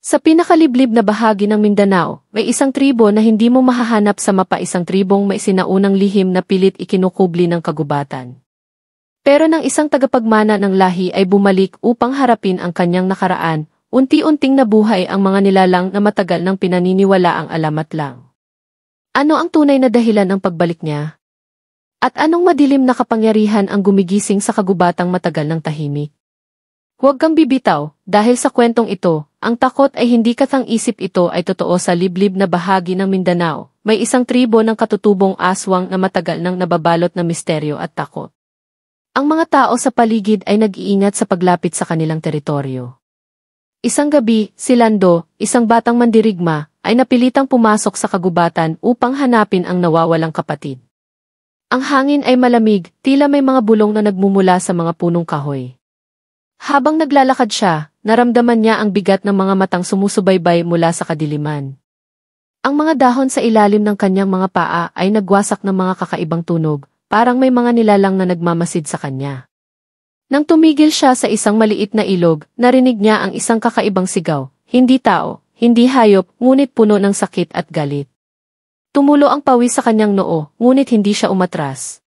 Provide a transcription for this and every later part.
Sa pinakaliblib na bahagi ng Mindanao, may isang tribo na hindi mo mahahanap sa mapa, isang tribong may sinaunang lihim na pilit ikinukubli ng kagubatan. Pero nang isang tagapagmana ng lahi ay bumalik upang harapin ang kanyang nakaraan, unti-unting nabuhay ang mga nilalang na matagal nang pinaniniwalaang alamat lang. Ano ang tunay na dahilan ng pagbalik niya? At anong madilim na kapangyarihan ang gumigising sa kagubatang matagal ng tahimik? Huwag kang bibitaw, dahil sa kwentong ito, ang takot ay hindi katang-isip, ito ay totoo. Sa liblib na bahagi ng Mindanao, may isang tribo ng katutubong aswang na matagal nang nababalot ng misteryo at takot. Ang mga tao sa paligid ay nag-iingat sa paglapit sa kanilang teritoryo. Isang gabi, si Lando, isang batang mandirigma, ay napilitang pumasok sa kagubatan upang hanapin ang nawawalang kapatid. Ang hangin ay malamig, tila may mga bulong na nagmumula sa mga punong kahoy. Habang naglalakad siya, naramdaman niya ang bigat ng mga matang sumusubaybay mula sa kadiliman. Ang mga dahon sa ilalim ng kanyang mga paa ay nagwasak ng mga kakaibang tunog, parang may mga nilalang na nagmamasid sa kanya. Nang tumigil siya sa isang maliit na ilog, narinig niya ang isang kakaibang sigaw, hindi tao, hindi hayop, ngunit puno ng sakit at galit. Tumulo ang pawis sa kanyang noo, ngunit hindi siya umatras.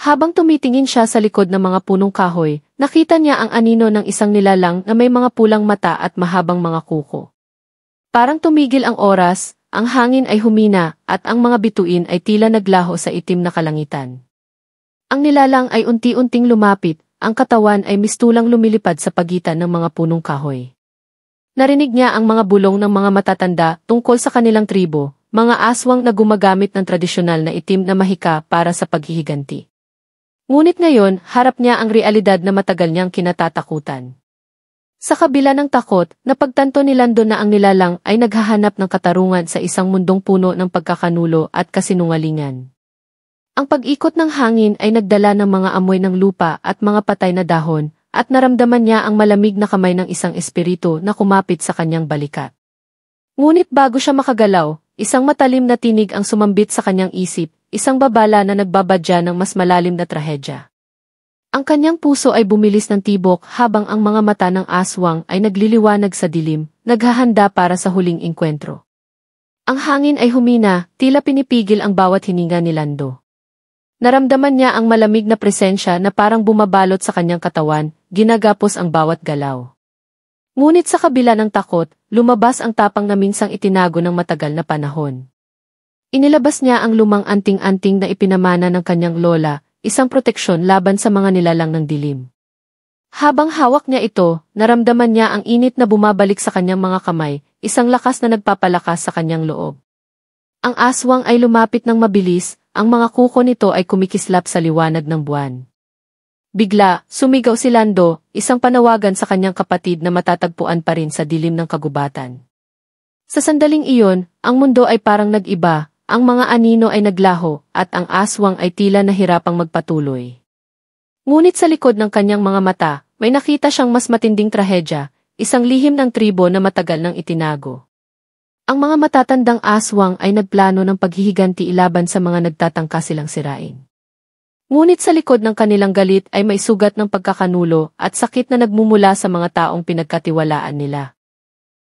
Habang tumitingin siya sa likod ng mga punong kahoy, nakita niya ang anino ng isang nilalang na may mga pulang mata at mahabang mga kuko. Parang tumigil ang oras, ang hangin ay humina, at ang mga bituin ay tila naglaho sa itim na kalangitan. Ang nilalang ay unti-unting lumapit, ang katawan ay mistulang lumilipad sa pagitan ng mga punong kahoy. Narinig niya ang mga bulong ng mga matatanda tungkol sa kanilang tribo, mga aswang na gumagamit ng tradisyonal na itim na mahika para sa paghihiganti. Ngunit ngayon, harap niya ang realidad na matagal niyang kinatatakutan. Sa kabila ng takot, napagtanto ni Lando na ang nilalang ay naghahanap ng katarungan sa isang mundong puno ng pagkakanulo at kasinungalingan. Ang pag-ikot ng hangin ay nagdala ng mga amoy ng lupa at mga patay na dahon, at naramdaman niya ang malamig na kamay ng isang espiritu na kumapit sa kanyang balikat. Ngunit bago siya makagalaw, isang matalim na tinig ang sumambit sa kanyang isip, isang babala na nagbabadya ng mas malalim na trahedya. Ang kanyang puso ay bumilis ng tibok habang ang mga mata ng aswang ay nagliliwanag sa dilim, naghahanda para sa huling engkwentro. Ang hangin ay humina, tila pinipigil ang bawat hininga ni Lando. Naramdaman niya ang malamig na presensya na parang bumabalot sa kanyang katawan, ginagapos ang bawat galaw. Ngunit sa kabila ng takot, lumabas ang tapang na minsang itinago ng matagal na panahon. Inilabas niya ang lumang anting-anting na ipinamana ng kanyang lola, isang proteksyon laban sa mga nilalang ng dilim. Habang hawak niya ito, naramdaman niya ang init na bumabalik sa kanyang mga kamay, isang lakas na nagpapalakas sa kanyang loob. Ang aswang ay lumapit ng mabilis, ang mga kuko nito ay kumikislap sa liwanag ng buwan. Bigla, sumigaw si Lando, isang panawagan sa kanyang kapatid na matatagpuan pa rin sa dilim ng kagubatan. Sa sandaling iyon, ang mundo ay parang nag-iba, ang mga anino ay naglaho, at ang aswang ay tila nahirapang magpatuloy. Ngunit sa likod ng kanyang mga mata, may nakita siyang mas matinding trahedya, isang lihim ng tribo na matagal nang itinago. Ang mga matatandang aswang ay nagplano ng paghihiganti ilaban sa mga nagtatangka silang sirain. Ngunit sa likod ng kanilang galit ay may sugat ng pagkakanulo at sakit na nagmumula sa mga taong pinagkatiwalaan nila.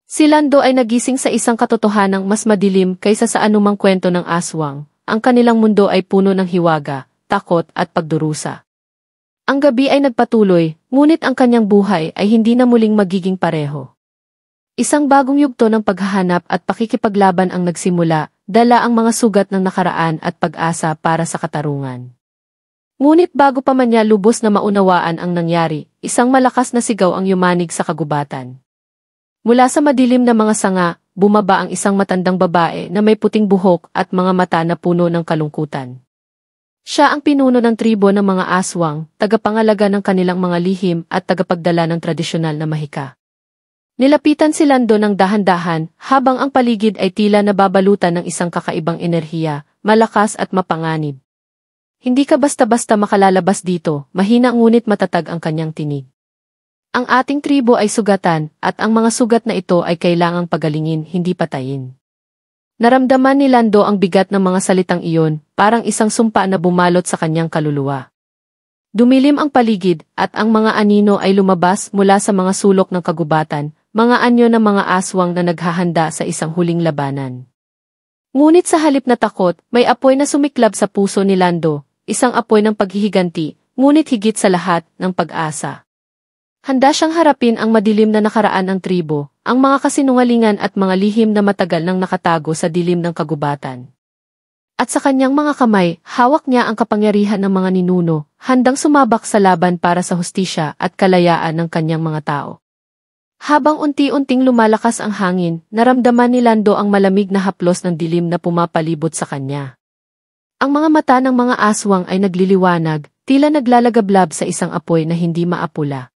Si Lando ay nagising sa isang katotohanang mas madilim kaysa sa anumang kwento ng aswang. Ang kanilang mundo ay puno ng hiwaga, takot at pagdurusa. Ang gabi ay nagpatuloy, ngunit ang kanyang buhay ay hindi na muling magiging pareho. Isang bagong yugto ng paghahanap at pakikipaglaban ang nagsimula, dala ang mga sugat ng nakaraan at pag-asa para sa katarungan. Ngunit bago pa man niya lubos na maunawaan ang nangyari, isang malakas na sigaw ang yumanig sa kagubatan. Mula sa madilim na mga sanga, bumaba ang isang matandang babae na may puting buhok at mga mata na puno ng kalungkutan. Siya ang pinuno ng tribo ng mga aswang, tagapangalaga ng kanilang mga lihim at tagapagdala ng tradisyonal na mahika. Nilapitan si Lando ng dahan-dahan habang ang paligid ay tila nababalutan ng isang kakaibang enerhiya, malakas at mapanganib. Hindi ka basta-basta makalalabas dito, mahina ngunit matatag ang kanyang tinig. Ang ating tribo ay sugatan, at ang mga sugat na ito ay kailangang pagalingin, hindi patayin. Naramdaman ni Lando ang bigat ng mga salitang iyon, parang isang sumpa na bumalot sa kanyang kaluluwa. Dumilim ang paligid, at ang mga anino ay lumabas mula sa mga sulok ng kagubatan, mga anyo ng mga aswang na naghahanda sa isang huling labanan. Ngunit sa halip na takot, may apoy na sumiklab sa puso ni Lando, isang apoy ng paghihiganti, ngunit higit sa lahat, ng pag-asa. Handa siyang harapin ang madilim na nakaraan ng tribo, ang mga kasinungalingan at mga lihim na matagal nang nakatago sa dilim ng kagubatan. At sa kanyang mga kamay, hawak niya ang kapangyarihan ng mga ninuno, handang sumabak sa laban para sa hustisya at kalayaan ng kanyang mga tao. Habang unti-unting lumalakas ang hangin, naramdaman ni Lando ang malamig na haplos ng dilim na pumapalibot sa kanya. Ang mga mata ng mga aswang ay nagliliwanag, tila naglalagablab sa isang apoy na hindi maapula.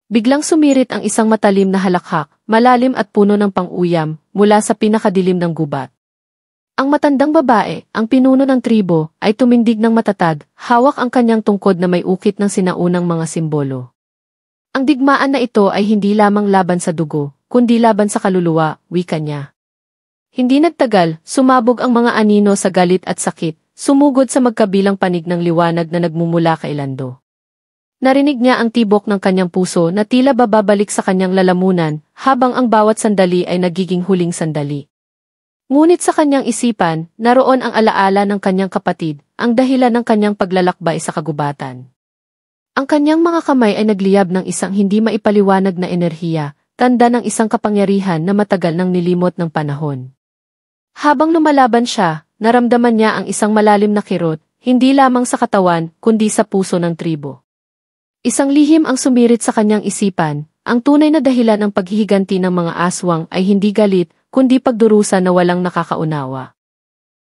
Biglang sumirit ang isang matalim na halakhak, malalim at puno ng pang-uyam, mula sa pinakadilim ng gubat. Ang matandang babae, ang pinuno ng tribo, ay tumindig ng matatag, hawak ang kanyang tungkod na may ukit ng sinaunang mga simbolo. Ang digmaan na ito ay hindi lamang laban sa dugo, kundi laban sa kaluluwa, wika niya. Hindi nagtagal, sumabog ang mga anino sa galit at sakit, sumugod sa magkabilang panig ng liwanag na nagmumula kay Lando. Narinig niya ang tibok ng kanyang puso na tila bababalik sa kanyang lalamunan, habang ang bawat sandali ay nagiging huling sandali. Ngunit sa kanyang isipan, naroon ang alaala ng kanyang kapatid, ang dahilan ng kanyang paglalakbay sa kagubatan. Ang kanyang mga kamay ay nagliyab ng isang hindi maipaliwanag na enerhiya, tanda ng isang kapangyarihan na matagal nang nilimot ng panahon. Habang lumalaban siya, naramdaman niya ang isang malalim na kirot, hindi lamang sa katawan, kundi sa puso ng tribo. Isang lihim ang sumirit sa kanyang isipan, ang tunay na dahilan ng paghihiganti ng mga aswang ay hindi galit, kundi pagdurusa na walang nakakaunawa.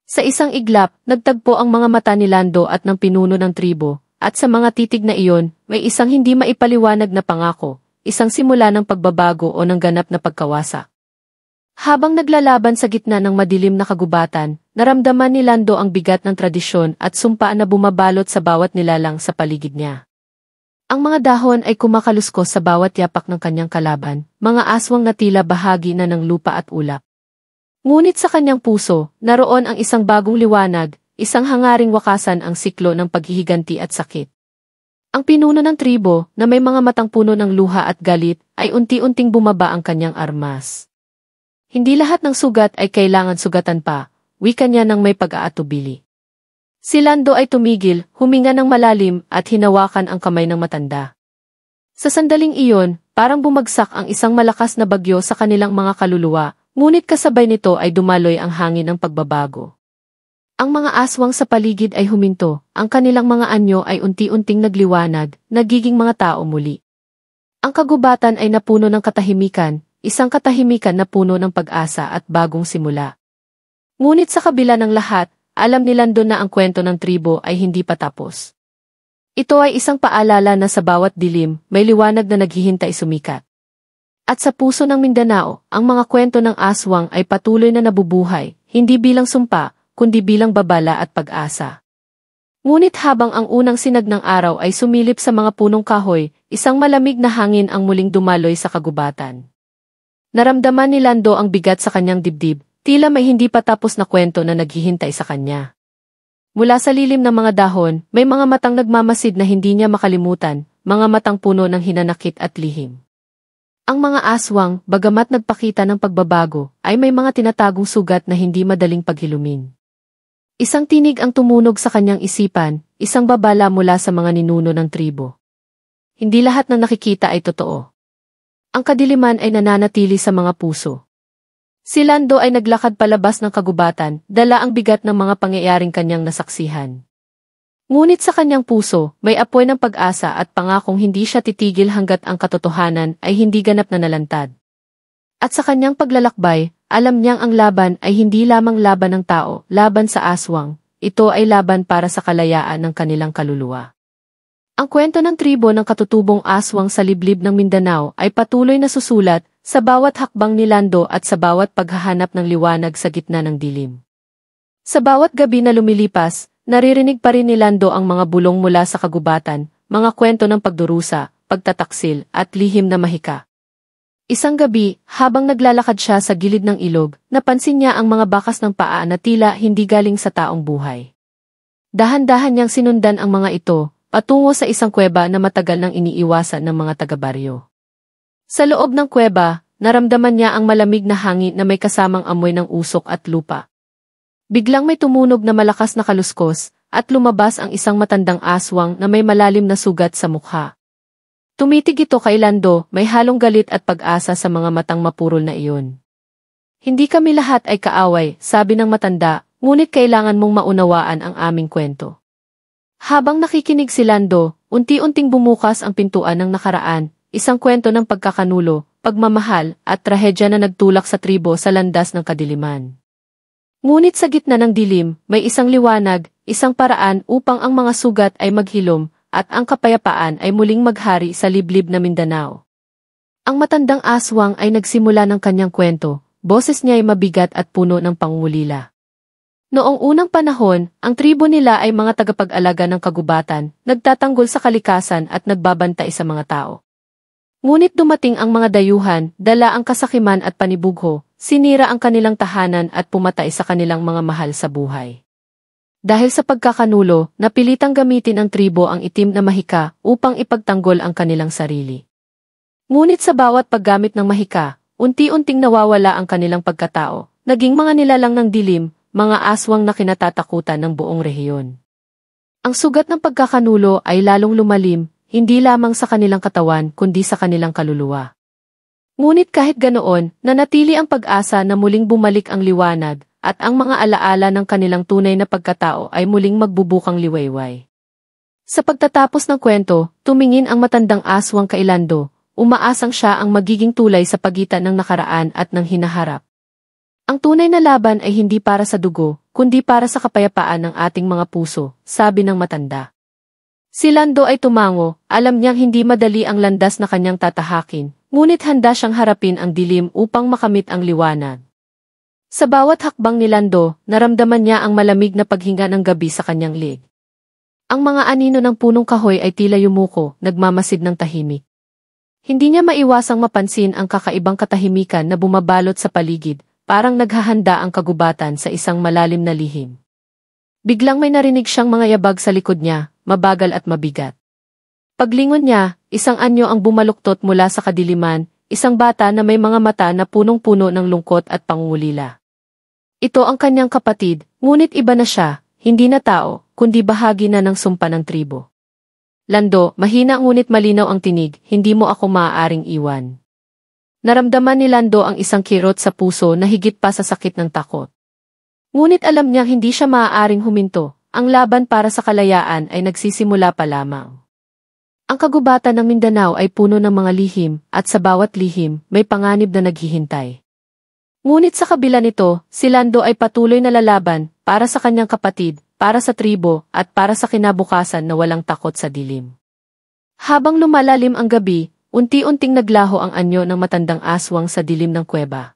Sa isang iglap, nagtagpo ang mga mata ni Lando at ng pinuno ng tribo, at sa mga titig na iyon, may isang hindi maipaliwanag na pangako, isang simula ng pagbabago o ng ganap na pagkawasak. Habang naglalaban sa gitna ng madilim na kagubatan, naramdaman ni Lando ang bigat ng tradisyon at sumpa na bumabalot sa bawat nilalang sa paligid niya. Ang mga dahon ay kumakaluskos sa bawat yapak ng kanyang kalaban, mga aswang na tila bahagi na ng lupa at ulap. Ngunit sa kanyang puso, naroon ang isang bagong liwanag, isang hangaring wakasan ang siklo ng paghihiganti at sakit. Ang pinuno ng tribo, na may mga matang puno ng luha at galit, ay unti-unting bumaba ang kanyang armas. Hindi lahat ng sugat ay kailangan sugatan pa, wika niya ng may pag-aatubili. Si Lando ay tumigil, huminga ng malalim at hinawakan ang kamay ng matanda. Sa sandaling iyon, parang bumagsak ang isang malakas na bagyo sa kanilang mga kaluluwa, ngunit kasabay nito ay dumaloy ang hangin ng pagbabago. Ang mga aswang sa paligid ay huminto, ang kanilang mga anyo ay unti-unting nagliwanag, nagiging mga tao muli. Ang kagubatan ay napuno ng katahimikan, isang katahimikan na puno ng pag-asa at bagong simula. Ngunit sa kabila ng lahat, alam ni Lando na ang kwento ng tribo ay hindi pa tapos. Ito ay isang paalala na sa bawat dilim, may liwanag na naghihintay sumikat. At sa puso ng Mindanao, ang mga kwento ng aswang ay patuloy na nabubuhay, hindi bilang sumpa, kundi bilang babala at pag-asa. Ngunit habang ang unang sinag ng araw ay sumilip sa mga punong kahoy, isang malamig na hangin ang muling dumaloy sa kagubatan. Naramdaman ni Lando ang bigat sa kanyang dibdib, tila may hindi pa tapos na kwento na naghihintay sa kanya. Mula sa lilim ng mga dahon, may mga matang nagmamasid na hindi niya makalimutan, mga matang puno ng hinanakit at lihim. Ang mga aswang, bagamat nagpakita ng pagbabago, ay may mga tinatagong sugat na hindi madaling paghilumin. Isang tinig ang tumunog sa kanyang isipan, isang babala mula sa mga ninuno ng tribo. Hindi lahat ng nakikita ay totoo. Ang kadiliman ay nananatili sa mga puso. Si Lando ay naglakad palabas ng kagubatan, dala ang bigat ng mga pangyayaring kanyang nasaksihan. Ngunit sa kanyang puso, may apoy ng pag-asa at pangakong hindi siya titigil hanggat ang katotohanan ay hindi ganap na nalantad. At sa kanyang paglalakbay, alam niyang ang laban ay hindi lamang laban ng tao, laban sa aswang, ito ay laban para sa kalayaan ng kanilang kaluluwa. Ang kwento ng tribo ng katutubong aswang sa liblib ng Mindanao ay patuloy na susulat, sa bawat hakbang ni Lando at sa bawat paghahanap ng liwanag sa gitna ng dilim. Sa bawat gabi na lumilipas, naririnig pa rin ni Lando ang mga bulong mula sa kagubatan, mga kwento ng pagdurusa, pagtataksil, at lihim na mahika. Isang gabi, habang naglalakad siya sa gilid ng ilog, napansin niya ang mga bakas ng paa na tila hindi galing sa taong buhay. Dahan-dahan niyang sinundan ang mga ito, patungo sa isang kuweba na matagal nang iniiwasan ng mga taga-baryo. Sa loob ng kuweba, naramdaman niya ang malamig na hangin na may kasamang amoy ng usok at lupa. Biglang may tumunog na malakas na kaluskos, at lumabas ang isang matandang aswang na may malalim na sugat sa mukha. Tumitig ito kay Lando, may halong galit at pag-asa sa mga matang mapurol na iyon. Hindi kami lahat ay kaaway, sabi ng matanda, ngunit kailangan mong maunawaan ang aming kwento. Habang nakikinig si Lando, unti-unting bumukas ang pintuan ng nakaraan, isang kwento ng pagkakanulo, pagmamahal, at trahedya na nagtulak sa tribo sa landas ng kadiliman. Ngunit sa gitna ng dilim, may isang liwanag, isang paraan upang ang mga sugat ay maghilom, at ang kapayapaan ay muling maghari sa liblib na Mindanao. Ang matandang aswang ay nagsimula ng kanyang kwento, boses niya ay mabigat at puno ng pangungulila. Noong unang panahon, ang tribo nila ay mga tagapag-alaga ng kagubatan, nagtatanggol sa kalikasan at nagbabantay sa mga tao. Ngunit dumating ang mga dayuhan, dala ang kasakiman at panibugho, sinira ang kanilang tahanan at pumatay sa kanilang mga mahal sa buhay. Dahil sa pagkakanulo, napilitang gamitin ng tribo ang itim na mahika upang ipagtanggol ang kanilang sarili. Ngunit sa bawat paggamit ng mahika, unti-unting nawawala ang kanilang pagkatao, naging mga nilalang ng dilim, mga aswang na kinatatakutan ng buong rehiyon. Ang sugat ng pagkakanulo ay lalong lumalim, hindi lamang sa kanilang katawan kundi sa kanilang kaluluwa. Ngunit kahit ganoon, nanatili ang pag-asa na muling bumalik ang liwanag, at ang mga alaala ng kanilang tunay na pagkatao ay muling magbubukang liwayway. Sa pagtatapos ng kwento, tumingin ang matandang aswang kay Lando, umaasang siya ang magiging tulay sa pagitan ng nakaraan at ng hinaharap. Ang tunay na laban ay hindi para sa dugo, kundi para sa kapayapaan ng ating mga puso, sabi ng matanda. Si Lando ay tumango, alam niyang hindi madali ang landas na kanyang tatahakin, ngunit handa siyang harapin ang dilim upang makamit ang liwanag. Sa bawat hakbang ni Lando, naramdaman niya ang malamig na paghinga ng gabi sa kanyang lig. Ang mga anino ng punong kahoy ay tila yumuko, nagmamasid ng tahimik. Hindi niya maiwasang mapansin ang kakaibang katahimikan na bumabalot sa paligid, parang naghahanda ang kagubatan sa isang malalim na lihim. Biglang may narinig siyang mga yabag sa likod niya, mabagal at mabigat. Paglingon niya, isang anyo ang bumaluktot mula sa kadiliman, isang bata na may mga mata na punong-puno ng lungkot at pangungulila. Ito ang kanyang kapatid, ngunit iba na siya, hindi na tao, kundi bahagi na ng sumpa ng tribo. Lando, mahina ngunit malinaw ang tinig, hindi mo ako maaaring iwan. Naramdaman ni Lando ang isang kirot sa puso na higit pa sa sakit ng takot. Ngunit alam niyang hindi siya maaaring huminto, ang laban para sa kalayaan ay nagsisimula pa lamang. Ang kagubatan ng Mindanao ay puno ng mga lihim, at sa bawat lihim, may panganib na naghihintay. Ngunit sa kabila nito, si Lando ay patuloy na lalaban, para sa kanyang kapatid, para sa tribo, at para sa kinabukasan na walang takot sa dilim. Habang lumalalim ang gabi, unti-unting naglaho ang anyo ng matandang aswang sa dilim ng kuweba.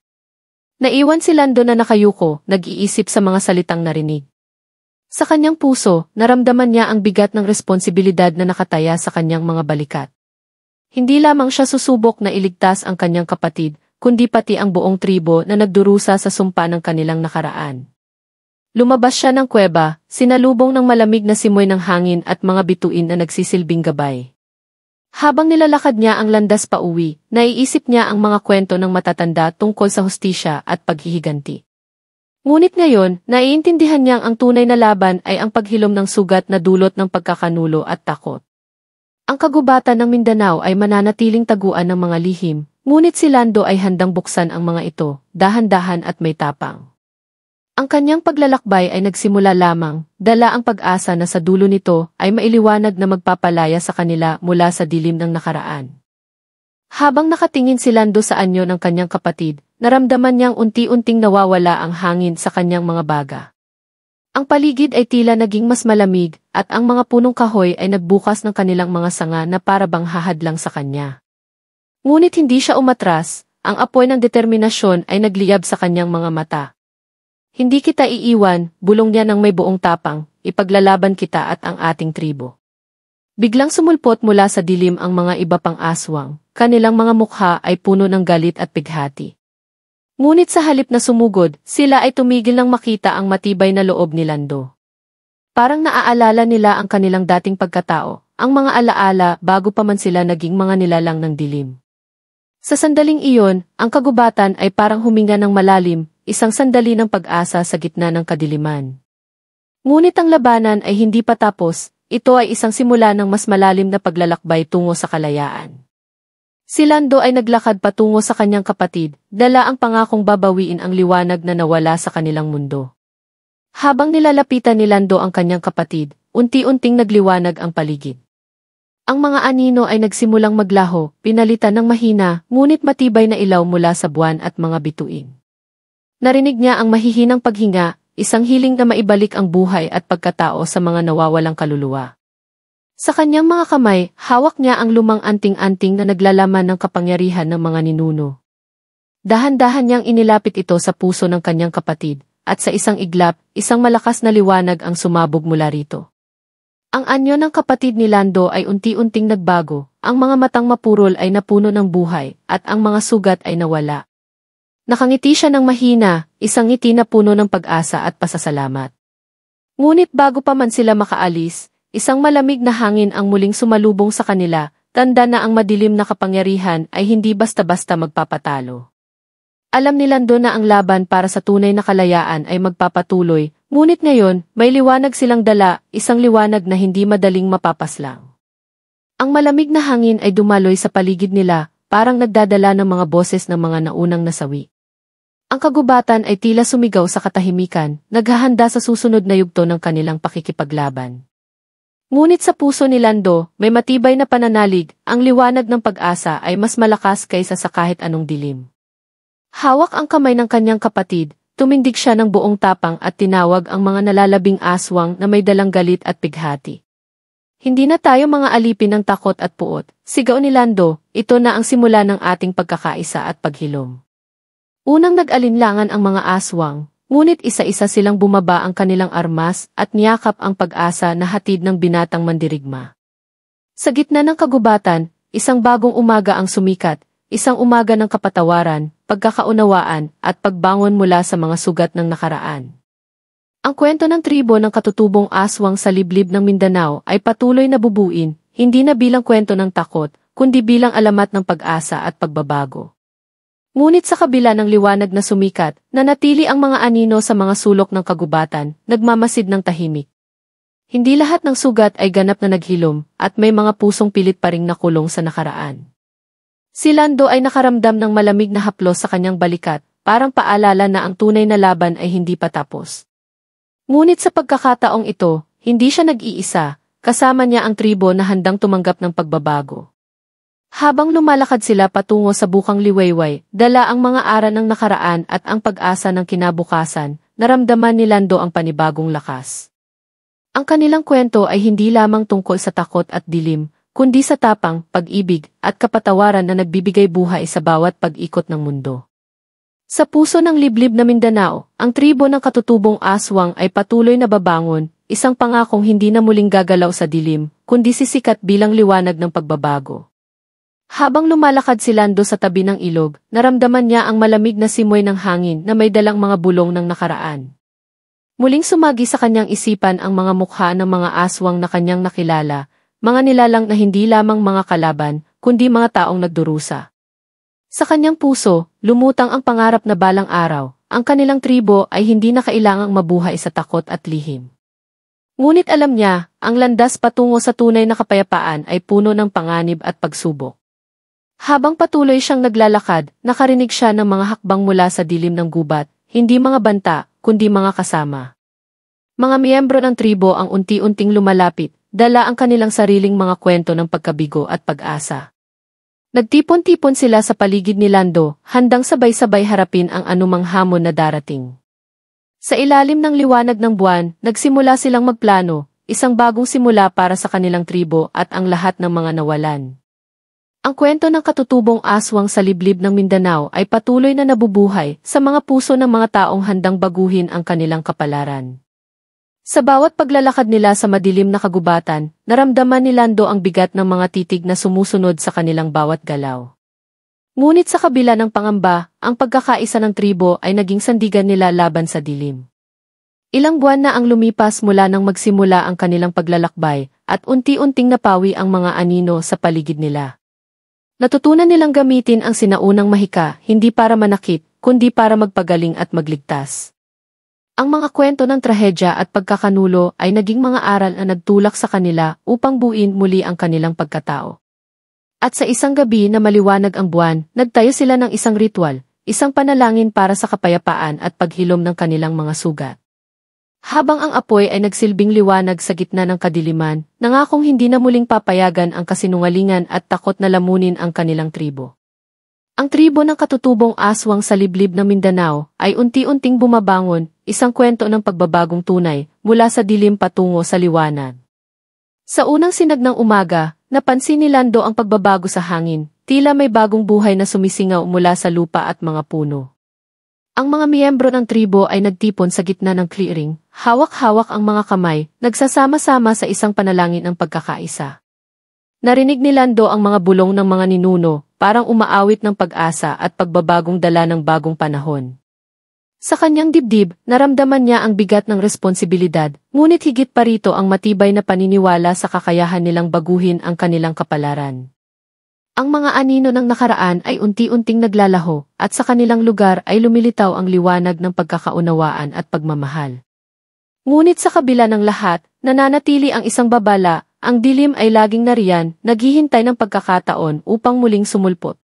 Naiwan si Lando na nakayuko, nag-iisip sa mga salitang narinig. Sa kanyang puso, naramdaman niya ang bigat ng responsibilidad na nakataya sa kanyang mga balikat. Hindi lamang siya susubok na iligtas ang kanyang kapatid, kundi pati ang buong tribo na nagdurusa sa sumpa ng kanilang nakaraan. Lumabas siya ng kuweba, sinalubong ng malamig na simoy ng hangin at mga bituin na nagsisilbing gabay. Habang nilalakad niya ang landas pauwi, naiisip niya ang mga kwento ng matatanda tungkol sa hustisya at paghihiganti. Ngunit ngayon, naiintindihan niyang ang tunay na laban ay ang paghilom ng sugat na dulot ng pagkakanulo at takot. Ang kagubatan ng Mindanao ay mananatiling taguan ng mga lihim, ngunit si Lando ay handang buksan ang mga ito, dahan-dahan at may tapang. Ang kanyang paglalakbay ay nagsimula lamang, dala ang pag-asa na sa dulo nito ay mailiwanag na magpapalaya sa kanila mula sa dilim ng nakaraan. Habang nakatingin si Lando sa anyo ng kanyang kapatid, naramdaman niyang unti-unting nawawala ang hangin sa kanyang mga baga. Ang paligid ay tila naging mas malamig, at ang mga punong kahoy ay nagbukas ng kanilang mga sanga na parabang hahadlang sa kanya. Ngunit hindi siya umatras, ang apoy ng determinasyon ay nagliyab sa kanyang mga mata. Hindi kita iiwan, bulong niya ng may buong tapang, ipaglalaban kita at ang ating tribo. Biglang sumulpot mula sa dilim ang mga iba pang aswang, kanilang mga mukha ay puno ng galit at pighati. Ngunit sa halip na sumugod, sila ay tumigil nang makita ang matibay na loob ni Lando. Parang naaalala nila ang kanilang dating pagkatao, ang mga alaala bago pa man sila naging mga nilalang ng dilim. Sa sandaling iyon, ang kagubatan ay parang huminga ng malalim, isang sandali ng pag-asa sa gitna ng kadiliman. Ngunit ang labanan ay hindi pa tapos, ito ay isang simula ng mas malalim na paglalakbay tungo sa kalayaan. Si Lando ay naglakad patungo sa kanyang kapatid, dala ang pangakong babawiin ang liwanag na nawala sa kanilang mundo. Habang nilalapitan ni Lando ang kanyang kapatid, unti-unting nagliwanag ang paligid. Ang mga anino ay nagsimulang maglaho, pinalitan ng mahina, ngunit matibay na ilaw mula sa buwan at mga bituin. Narinig niya ang mahihinang paghinga, isang hiling na maibalik ang buhay at pagkatao sa mga nawawalang kaluluwa. Sa kanyang mga kamay, hawak niya ang lumang anting-anting na naglalaman ng kapangyarihan ng mga ninuno. Dahan-dahan niyang inilapit ito sa puso ng kanyang kapatid, at sa isang iglap, isang malakas na liwanag ang sumabog mula rito. Ang anyo ng kapatid ni Lando ay unti-unting nagbago, ang mga matang mapurol ay napuno ng buhay, at ang mga sugat ay nawala. Nakangiti siya ng mahina, isang ngiti na puno ng pag-asa at pasasalamat. Ngunit bago pa man sila makaalis, isang malamig na hangin ang muling sumalubong sa kanila, tanda na ang madilim na kapangyarihan ay hindi basta-basta magpapatalo. Alam ni Lando na ang laban para sa tunay na kalayaan ay magpapatuloy, ngunit ngayon, may liwanag silang dala, isang liwanag na hindi madaling mapapaslang. Ang malamig na hangin ay dumaloy sa paligid nila, parang nagdadala ng mga boses ng mga naunang nasawi. Ang kagubatan ay tila sumigaw sa katahimikan, naghahanda sa susunod na yugto ng kanilang pakikipaglaban. Ngunit sa puso ni Lando, may matibay na pananalig, ang liwanag ng pag-asa ay mas malakas kaysa sa kahit anong dilim. Hawak ang kamay ng kanyang kapatid, tumindig siya ng buong tapang at tinawag ang mga nalalabing aswang na may dalang galit at pighati. Hindi na tayo mga alipin ng takot at puot, sigaw ni Lando, ito na ang simula ng ating pagkakaisa at paghilom. Unang nag-alinlangan ang mga aswang, ngunit isa-isa silang bumaba ang kanilang armas at niyakap ang pag-asa na hatid ng binatang mandirigma. Sa gitna ng kagubatan, isang bagong umaga ang sumikat, isang umaga ng kapatawaran, pagkakaunawaan, at pagbangon mula sa mga sugat ng nakaraan. Ang kwento ng tribo ng katutubong aswang sa liblib ng Mindanao ay patuloy na bubuin, hindi na bilang kwento ng takot, kundi bilang alamat ng pag-asa at pagbabago. Ngunit sa kabila ng liwanag na sumikat, nanatili ang mga anino sa mga sulok ng kagubatan, nagmamasid ng tahimik. Hindi lahat ng sugat ay ganap na naghilom, at may mga pusong pilit pa ring nakulong sa nakaraan. Si Lando ay nakaramdam ng malamig na haplos sa kanyang balikat, parang paalala na ang tunay na laban ay hindi pa tapos. Ngunit sa pagkakataong ito, hindi siya nag-iisa, kasama niya ang tribo na handang tumanggap ng pagbabago. Habang lumalakad sila patungo sa bukang liwayway, dala ang mga aral ng nakaraan at ang pag-asa ng kinabukasan, naramdaman ni Lando ang panibagong lakas. Ang kanilang kwento ay hindi lamang tungkol sa takot at dilim, kundi sa tapang, pag-ibig, at kapatawaran na nagbibigay buhay sa bawat pag-ikot ng mundo. Sa puso ng liblib na Mindanao, ang tribo ng katutubong aswang ay patuloy na babangon, isang pangakong hindi na muling gagalaw sa dilim, kundi sisikat bilang liwanag ng pagbabago. Habang lumalakad si Lando sa tabi ng ilog, naramdaman niya ang malamig na simoy ng hangin na may dalang mga bulong ng nakaraan. Muling sumagi sa kanyang isipan ang mga mukha ng mga aswang na kanyang nakilala, mga nilalang na hindi lamang mga kalaban, kundi mga taong nagdurusa. Sa kanyang puso, lumutang ang pangarap na balang araw, ang kanilang tribo ay hindi na kailangang mabuhay sa takot at lihim. Ngunit alam niya, ang landas patungo sa tunay na kapayapaan ay puno ng panganib at pagsubok. Habang patuloy siyang naglalakad, nakarinig siya ng mga hakbang mula sa dilim ng gubat, hindi mga banta, kundi mga kasama. Mga miyembro ng tribo ang unti-unting lumalapit, dala ang kanilang sariling mga kwento ng pagkabigo at pag-asa. Nagtipon-tipon sila sa paligid ni Lando, handang sabay-sabay harapin ang anumang hamon na darating. Sa ilalim ng liwanag ng buwan, nagsimula silang magplano, isang bagong simula para sa kanilang tribo at ang lahat ng mga nawalan. Ang kwento ng katutubong aswang sa liblib ng Mindanao ay patuloy na nabubuhay sa mga puso ng mga taong handang baguhin ang kanilang kapalaran. Sa bawat paglalakad nila sa madilim na kagubatan, naramdaman ni Lando ang bigat ng mga titig na sumusunod sa kanilang bawat galaw. Ngunit sa kabila ng pangamba, ang pagkakaisa ng tribo ay naging sandigan nila laban sa dilim. Ilang buwan na ang lumipas mula nang magsimula ang kanilang paglalakbay, at unti-unting napawi ang mga anino sa paligid nila. Natutunan nilang gamitin ang sinaunang mahika hindi para manakit, kundi para magpagaling at magligtas. Ang mga kwento ng trahedya at pagkakanulo ay naging mga aral na nagtulak sa kanila upang buuin muli ang kanilang pagkatao. At sa isang gabi na maliwanag ang buwan, nagtayo sila ng isang ritual, isang panalangin para sa kapayapaan at paghilom ng kanilang mga sugat. Habang ang apoy ay nagsilbing liwanag sa gitna ng kadiliman, nangakong hindi na muling papayagan ang kasinungalingan at takot na lamunin ang kanilang tribo. Ang tribo ng katutubong aswang sa liblib ng Mindanao ay unti-unting bumabangon, isang kwento ng pagbabagong tunay mula sa dilim patungo sa liwanag. Sa unang sinag ng umaga, napansin ni Lando ang pagbabago sa hangin, tila may bagong buhay na sumisingaw mula sa lupa at mga puno. Ang mga miyembro ng tribo ay nagtipon sa gitna ng clearing, hawak-hawak ang mga kamay, nagsasama-sama sa isang panalangin ng pagkakaisa. Narinig ni Lando ang mga bulong ng mga ninuno, parang umaawit ng pag-asa at pagbabagong dala ng bagong panahon. Sa kanyang dibdib, naramdaman niya ang bigat ng responsibilidad, ngunit higit pa rito ang matibay na paniniwala sa kakayahan nilang baguhin ang kanilang kapalaran. Ang mga anino ng nakaraan ay unti-unting naglalaho, at sa kanilang lugar ay lumilitaw ang liwanag ng pagkakaunawaan at pagmamahal. Ngunit sa kabila ng lahat, nananatili ang isang babala, ang dilim ay laging nariyan, naghihintay ng pagkakataon upang muling sumulpot.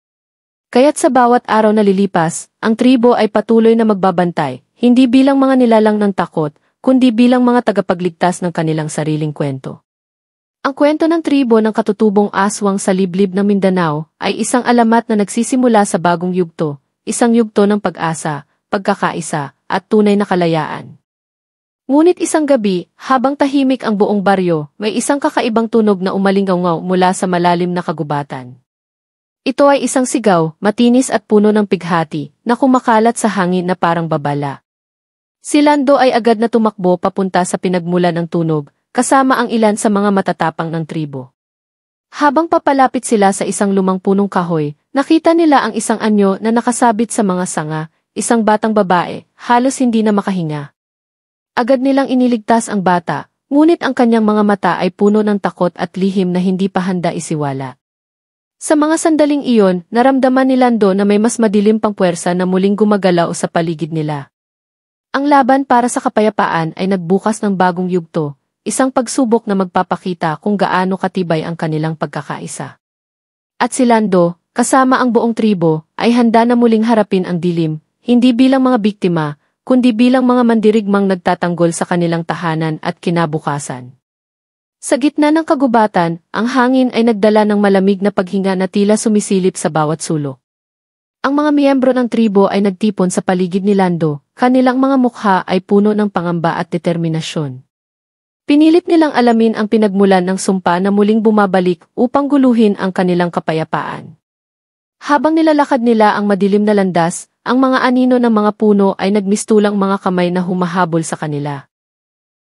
Kaya't sa bawat araw na lilipas, ang tribo ay patuloy na magbabantay, hindi bilang mga nilalang ng takot, kundi bilang mga tagapagligtas ng kanilang sariling kwento. Ang kwento ng tribo ng katutubong aswang sa liblib ng Mindanao ay isang alamat na nagsisimula sa bagong yugto, isang yugto ng pag-asa, pagkakaisa, at tunay na kalayaan. Ngunit isang gabi, habang tahimik ang buong baryo, may isang kakaibang tunog na umalingaw mula sa malalim na kagubatan. Ito ay isang sigaw, matinis at puno ng pighati, na kumakalat sa hangin na parang babala. Si Lando ay agad na tumakbo papunta sa pinagmulan ng tunog, kasama ang ilan sa mga matatapang ng tribo. Habang papalapit sila sa isang lumang punong kahoy, nakita nila ang isang anyo na nakasabit sa mga sanga, isang batang babae, halos hindi na makahinga. Agad nilang iniligtas ang bata, ngunit ang kanyang mga mata ay puno ng takot at lihim na hindi pa handa isiwala. Sa mga sandaling iyon, naramdaman ni Lando na may mas madilim pang puwersa na muling gumagalaw sa paligid nila. Ang laban para sa kapayapaan ay nagbukas ng bagong yugto, isang pagsubok na magpapakita kung gaano katibay ang kanilang pagkakaisa. At si Lando, kasama ang buong tribo, ay handa na muling harapin ang dilim, hindi bilang mga biktima, kundi bilang mga mandirigmang nagtatanggol sa kanilang tahanan at kinabukasan. Sa gitna ng kagubatan, ang hangin ay nagdala ng malamig na paghinga na tila sumisilip sa bawat sulok. Ang mga miyembro ng tribo ay nagtipon sa paligid ni Lando, kanilang mga mukha ay puno ng pangamba at determinasyon. Pinilit nilang alamin ang pinagmulan ng sumpa na muling bumabalik upang guluhin ang kanilang kapayapaan. Habang nilalakad nila ang madilim na landas, ang mga anino ng mga puno ay nagmistulang mga kamay na humahabol sa kanila.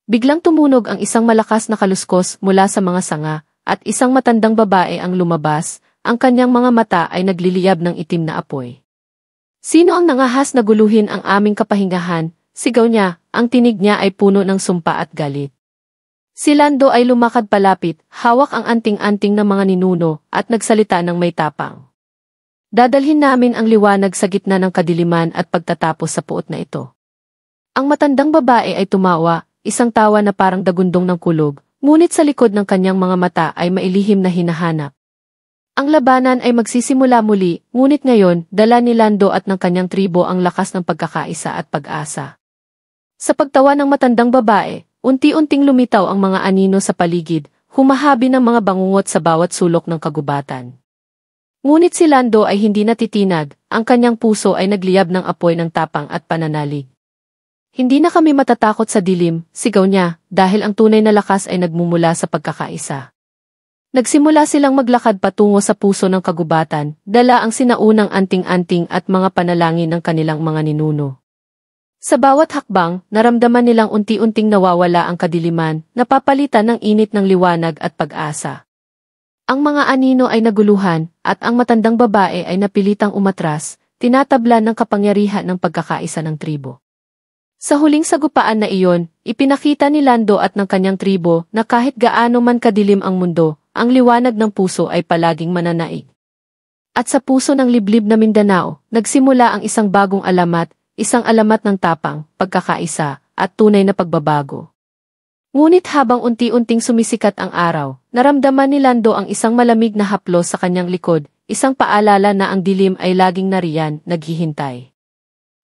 Biglang tumunog ang isang malakas na kaluskos mula sa mga sanga, at isang matandang babae ang lumabas, ang kanyang mga mata ay nagliliyab ng itim na apoy. "Sino ang nangahas na guluhin ang aming kapahingahan?" sigaw niya, ang tinig niya ay puno ng sumpa at galit. Si Lando ay lumakad palapit, hawak ang anting-anting ng mga ninuno, at nagsalita ng may tapang. "Dadalhin namin ang liwanag sa gitna ng kadiliman at pagtatapos sa puot na ito." Ang matandang babae ay tumawa, isang tawa na parang dagundong ng kulog, ngunit sa likod ng kanyang mga mata ay mailihim na hinahanap. Ang labanan ay magsisimula muli, ngunit ngayon, dala ni Lando at ng kanyang tribo ang lakas ng pagkakaisa at pag-asa. Sa pagtawa ng matandang babae, unti-unting lumitaw ang mga anino sa paligid, humahabi ng mga bangungot sa bawat sulok ng kagubatan. Ngunit si Lando ay hindi natitinag, ang kanyang puso ay nagliyab ng apoy ng tapang at pananalig. "Hindi na kami matatakot sa dilim," sigaw niya, dahil ang tunay na lakas ay nagmumula sa pagkakaisa. Nagsimula silang maglakad patungo sa puso ng kagubatan, dala ang sinaunang anting-anting at mga panalangin ng kanilang mga ninuno. Sa bawat hakbang, naramdaman nilang unti-unting nawawala ang kadiliman, napapalitan ng init ng liwanag at pag-asa. Ang mga anino ay naguluhan, at ang matandang babae ay napilitang umatras, tinatablan ng kapangyarihan ng pagkakaisa ng tribo. Sa huling sagupaan na iyon, ipinakita ni Lando at ng kanyang tribo na kahit gaano man kadilim ang mundo, ang liwanag ng puso ay palaging mananaig. At sa puso ng liblib na Mindanao, nagsimula ang isang bagong alamat, isang alamat ng tapang, pagkakaisa, at tunay na pagbabago. Ngunit habang unti-unting sumisikat ang araw, naramdaman ni Lando ang isang malamig na haplos sa kanyang likod, isang paalala na ang dilim ay laging nariyan, naghihintay.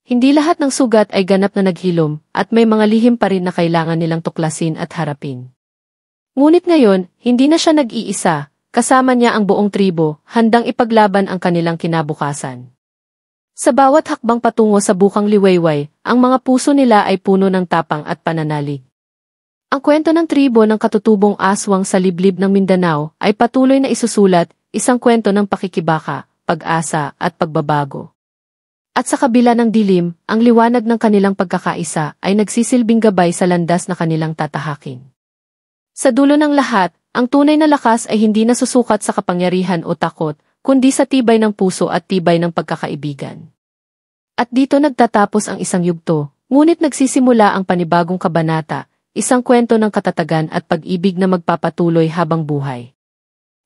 Hindi lahat ng sugat ay ganap na naghilom, at may mga lihim pa rin na kailangan nilang tuklasin at harapin. Ngunit ngayon, hindi na siya nag-iisa, kasama niya ang buong tribo, handang ipaglaban ang kanilang kinabukasan. Sa bawat hakbang patungo sa bukang liwayway, ang mga puso nila ay puno ng tapang at pananalig. Ang kwento ng tribo ng katutubong aswang sa liblib ng Mindanao ay patuloy na isusulat, isang kwento ng pakikibaka, pag-asa at pagbabago. At sa kabila ng dilim, ang liwanag ng kanilang pagkakaisa ay nagsisilbing gabay sa landas na kanilang tatahakin. Sa dulo ng lahat, ang tunay na lakas ay hindi nasusukat sa kapangyarihan o takot, kundi sa tibay ng puso at tibay ng pagkakaibigan. At dito nagtatapos ang isang yugto, ngunit nagsisimula ang panibagong kabanata, isang kwento ng katatagan at pag-ibig na magpapatuloy habang buhay.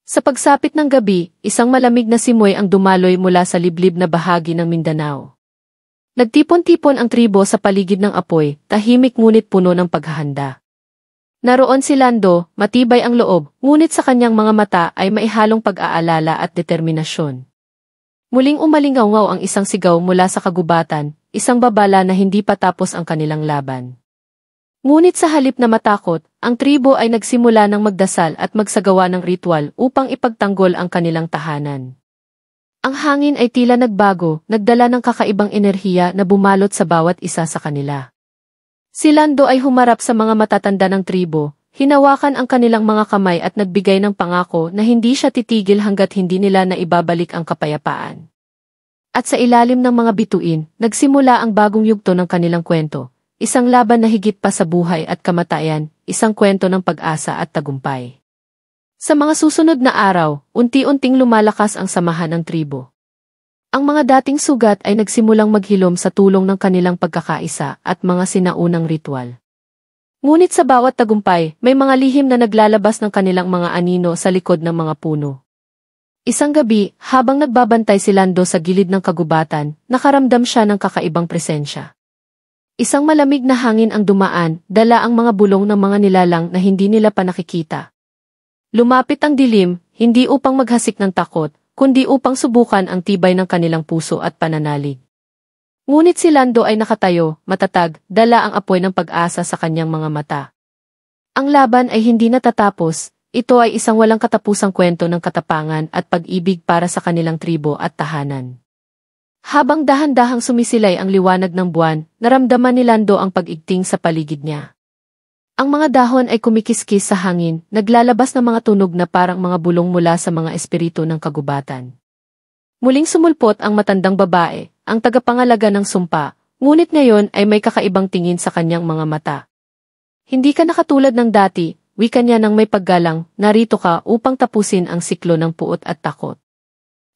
Sa pagsapit ng gabi, isang malamig na simoy ang dumaloy mula sa liblib na bahagi ng Mindanao. Nagtipon-tipon ang tribo sa paligid ng apoy, tahimik ngunit puno ng paghahanda. Naroon si Lando, matibay ang loob, ngunit sa kanyang mga mata ay maihalong pag-aalala at determinasyon. Muling umalingaw-ngaw ang isang sigaw mula sa kagubatan, isang babala na hindi pa tapos ang kanilang laban. Ngunit sa halip na matakot, ang tribo ay nagsimula ng magdasal at magsagawa ng ritual upang ipagtanggol ang kanilang tahanan. Ang hangin ay tila nagbago, nagdala ng kakaibang enerhiya na bumalot sa bawat isa sa kanila. Si Lando ay humarap sa mga matatanda ng tribo, hinawakan ang kanilang mga kamay at nagbigay ng pangako na hindi siya titigil hanggat hindi nila na ibabalik ang kapayapaan. At sa ilalim ng mga bituin, nagsimula ang bagong yugto ng kanilang kwento. Isang laban na higit pa sa buhay at kamatayan, isang kwento ng pag-asa at tagumpay. Sa mga susunod na araw, unti-unting lumalakas ang samahan ng tribo. Ang mga dating sugat ay nagsimulang maghilom sa tulong ng kanilang pagkakaisa at mga sinaunang ritual. Ngunit sa bawat tagumpay, may mga lihim na naglalabas ng kanilang mga anino sa likod ng mga puno. Isang gabi, habang nagbabantay si Lando sa gilid ng kagubatan, nakaramdam siya ng kakaibang presensya. Isang malamig na hangin ang dumaan, dala ang mga bulong ng mga nilalang na hindi nila pa nakikita. Lumapit ang dilim, hindi upang maghasik ng takot, kundi upang subukan ang tibay ng kanilang puso at pananalig. Ngunit si Lando ay nakatayo, matatag, dala ang apoy ng pag-asa sa kanyang mga mata. Ang laban ay hindi natatapos, ito ay isang walang katapusang kwento ng katapangan at pag-ibig para sa kanilang tribo at tahanan. Habang dahan-dahang sumisilay ang liwanag ng buwan, naramdaman ni Lando ang pag-igting sa paligid niya. Ang mga dahon ay kumikiskis sa hangin, naglalabas ng mga tunog na parang mga bulong mula sa mga espiritu ng kagubatan. Muling sumulpot ang matandang babae, ang tagapangalaga ng sumpa, ngunit ngayon ay may kakaibang tingin sa kanyang mga mata. Hindi ka nakatulad ng dati, wika niya ng may paggalang, narito ka upang tapusin ang siklo ng puot at takot.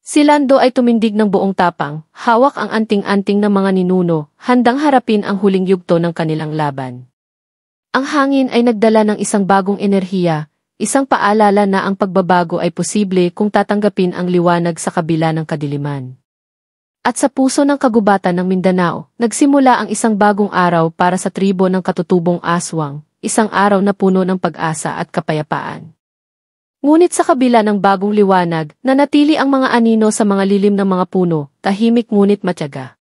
Si Lando ay tumindig ng buong tapang, hawak ang anting-anting ng mga ninuno, handang harapin ang huling yugto ng kanilang laban. Ang hangin ay nagdala ng isang bagong enerhiya, isang paalala na ang pagbabago ay posible kung tatanggapin ang liwanag sa kabila ng kadiliman. At sa puso ng kagubatan ng Mindanao, nagsimula ang isang bagong araw para sa tribo ng katutubong aswang, isang araw na puno ng pag-asa at kapayapaan. Ngunit sa kabila ng bagong liwanag, nanatili ang mga anino sa mga lilim ng mga puno, tahimik ngunit matyaga.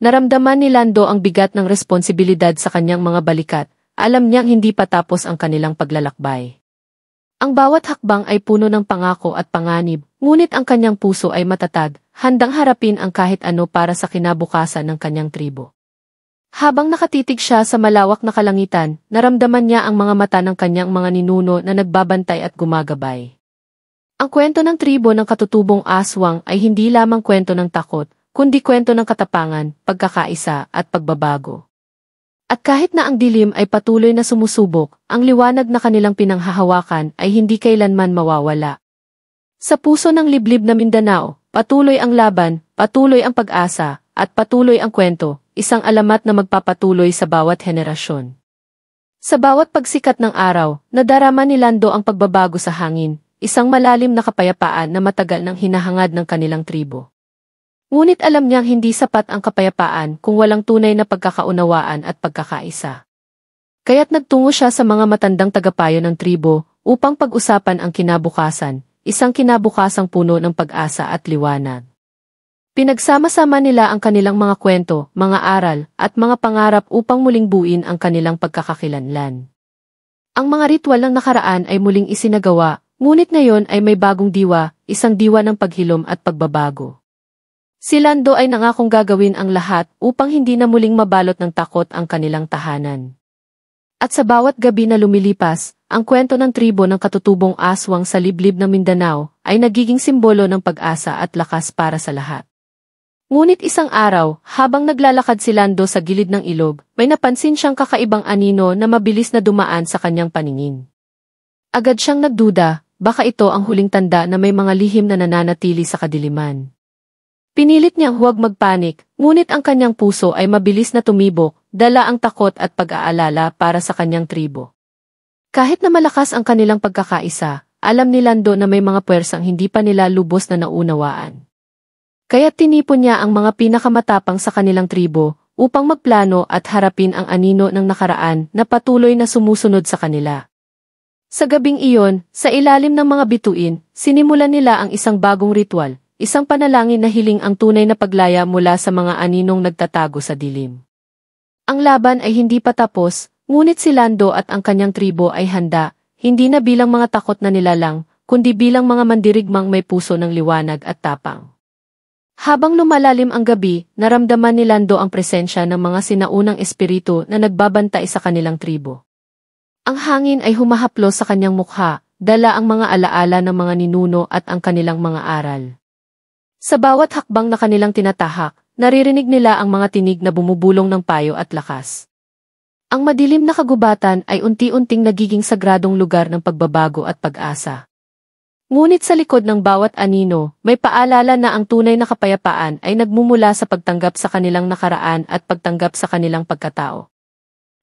Naramdaman ni Lando ang bigat ng responsibilidad sa kanyang mga balikat, alam niyang hindi pa tapos ang kanilang paglalakbay. Ang bawat hakbang ay puno ng pangako at panganib, ngunit ang kanyang puso ay matatag, handang harapin ang kahit ano para sa kinabukasan ng kanyang tribo. Habang nakatitig siya sa malawak na kalangitan, naramdaman niya ang mga mata ng kanyang mga ninuno na nagbabantay at gumagabay. Ang kwento ng tribo ng katutubong aswang ay hindi lamang kwento ng takot, kundi kwento ng katapangan, pagkakaisa at pagbabago. At kahit na ang dilim ay patuloy na sumusubok, ang liwanag na kanilang pinanghahawakan ay hindi kailanman mawawala. Sa puso ng liblib na Mindanao, patuloy ang laban, patuloy ang pag-asa, at patuloy ang kwento, isang alamat na magpapatuloy sa bawat henerasyon. Sa bawat pagsikat ng araw, nadarama ni Lando ang pagbabago sa hangin, isang malalim na kapayapaan na matagal nang hinahangad ng kanilang tribo. Ngunit alam niyang hindi sapat ang kapayapaan kung walang tunay na pagkakaunawaan at pagkakaisa. Kaya't nagtungo siya sa mga matandang tagapayo ng tribo upang pag-usapan ang kinabukasan, isang kinabukasang puno ng pag-asa at liwanag. Pinagsama-sama nila ang kanilang mga kwento, mga aral, at mga pangarap upang muling buuin ang kanilang pagkakakilanlan. Ang mga ritual ng nakaraan ay muling isinagawa, ngunit ngayon ay may bagong diwa, isang diwa ng paghilom at pagbabago. Si Lando ay nangakong gagawin ang lahat upang hindi na muling mabalot ng takot ang kanilang tahanan. At sa bawat gabi na lumilipas, ang kwento ng tribo ng katutubong aswang sa liblib ng Mindanao ay nagiging simbolo ng pag-asa at lakas para sa lahat. Ngunit isang araw, habang naglalakad si Lando sa gilid ng ilog, may napansin siyang kakaibang anino na mabilis na dumaan sa kanyang paningin. Agad siyang nagduda, baka ito ang huling tanda na may mga lihim na nananatili sa kadiliman. Pinilit niyang huwag magpanik, ngunit ang kanyang puso ay mabilis na tumibok, dala ang takot at pag-aalala para sa kanyang tribo. Kahit na malakas ang kanilang pagkakaisa, alam ni Lando na may mga puwersang hindi pa nila lubos na naunawaan. Kaya tinipon niya ang mga pinakamatapang sa kanilang tribo upang magplano at harapin ang anino ng nakaraan na patuloy na sumusunod sa kanila. Sa gabing iyon, sa ilalim ng mga bituin, sinimulan nila ang isang bagong ritual, isang panalangin na hiling ang tunay na paglaya mula sa mga aninong nagtatago sa dilim. Ang laban ay hindi pa tapos, ngunit si Lando at ang kanyang tribo ay handa, hindi na bilang mga takot na nilalang, kundi bilang mga mandirigmang may puso ng liwanag at tapang. Habang lumalalim ang gabi, naramdaman ni Lando ang presensya ng mga sinaunang espiritu na nagbabantay sa kanilang tribo. Ang hangin ay humahaplos sa kanyang mukha, dala ang mga alaala ng mga ninuno at ang kanilang mga aral. Sa bawat hakbang na kanilang tinatahak, naririnig nila ang mga tinig na bumubulong ng payo at lakas. Ang madilim na kagubatan ay unti-unting nagiging sagradong lugar ng pagbabago at pag-asa. Ngunit sa likod ng bawat anino, may paalala na ang tunay na kapayapaan ay nagmumula sa pagtanggap sa kanilang nakaraan at pagtanggap sa kanilang pagkatao.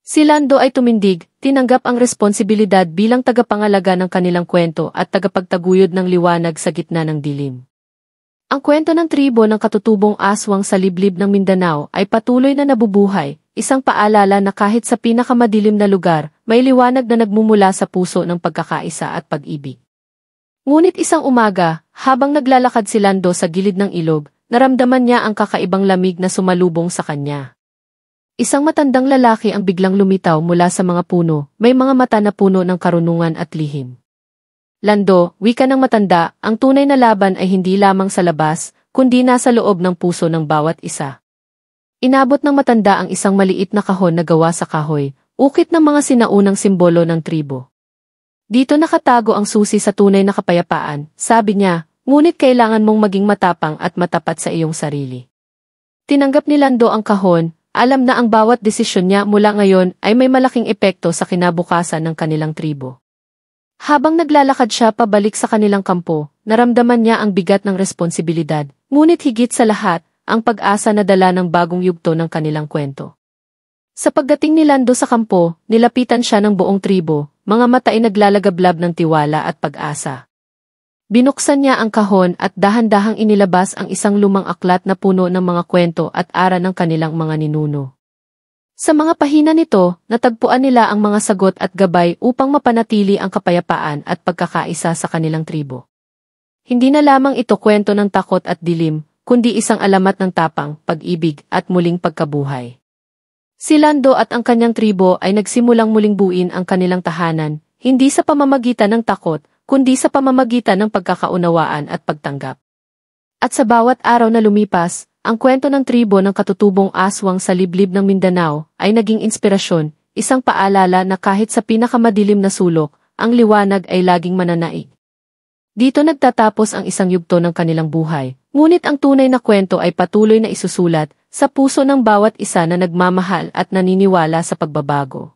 Si Lando ay tumindig, tinanggap ang responsibilidad bilang tagapangalaga ng kanilang kwento at tagapagtaguyod ng liwanag sa gitna ng dilim. Ang kwento ng tribo ng katutubong aswang sa liblib ng Mindanao ay patuloy na nabubuhay, isang paalala na kahit sa pinakamadilim na lugar, may liwanag na nagmumula sa puso ng pagkakaisa at pag-ibig. Ngunit isang umaga, habang naglalakad si Lando sa gilid ng ilog, naramdaman niya ang kakaibang lamig na sumalubong sa kanya. Isang matandang lalaki ang biglang lumitaw mula sa mga puno, may mga mata na puno ng karunungan at lihim. Lando, wika ng matanda, ang tunay na laban ay hindi lamang sa labas, kundi nasa loob ng puso ng bawat isa. Inabot ng matanda ang isang maliit na kahon na gawa sa kahoy, ukit ng mga sinaunang simbolo ng tribo. Dito nakatago ang susi sa tunay na kapayapaan, sabi niya, ngunit kailangan mong maging matapang at matapat sa iyong sarili. Tinanggap ni Lando ang kahon, alam na ang bawat desisyon niya mula ngayon ay may malaking epekto sa kinabukasan ng kanilang tribo. Habang naglalakad siya pabalik sa kanilang kampo, naramdaman niya ang bigat ng responsibilidad, ngunit higit sa lahat, ang pag-asa na dala ng bagong yugto ng kanilang kwento. Sa pagdating ni Lando sa kampo, nilapitan siya ng buong tribo, mga mata ay naglalagablab ng tiwala at pag-asa. Binuksan niya ang kahon at dahan-dahang inilabas ang isang lumang aklat na puno ng mga kwento at aral ng kanilang mga ninuno. Sa mga pahina nito, natagpuan nila ang mga sagot at gabay upang mapanatili ang kapayapaan at pagkakaisa sa kanilang tribo. Hindi na lamang ito kwento ng takot at dilim, kundi isang alamat ng tapang, pag-ibig at muling pagkabuhay. Si Lando at ang kanyang tribo ay nagsimulang muling buuin ang kanilang tahanan, hindi sa pamamagitan ng takot, kundi sa pamamagitan ng pagkakaunawaan at pagtanggap. At sa bawat araw na lumipas, ang kwento ng tribo ng katutubong aswang sa liblib ng Mindanao ay naging inspirasyon, isang paalala na kahit sa pinakamadilim na sulok, ang liwanag ay laging mananaig. Dito nagtatapos ang isang yugto ng kanilang buhay, ngunit ang tunay na kwento ay patuloy na isusulat sa puso ng bawat isa na nagmamahal at naniniwala sa pagbabago.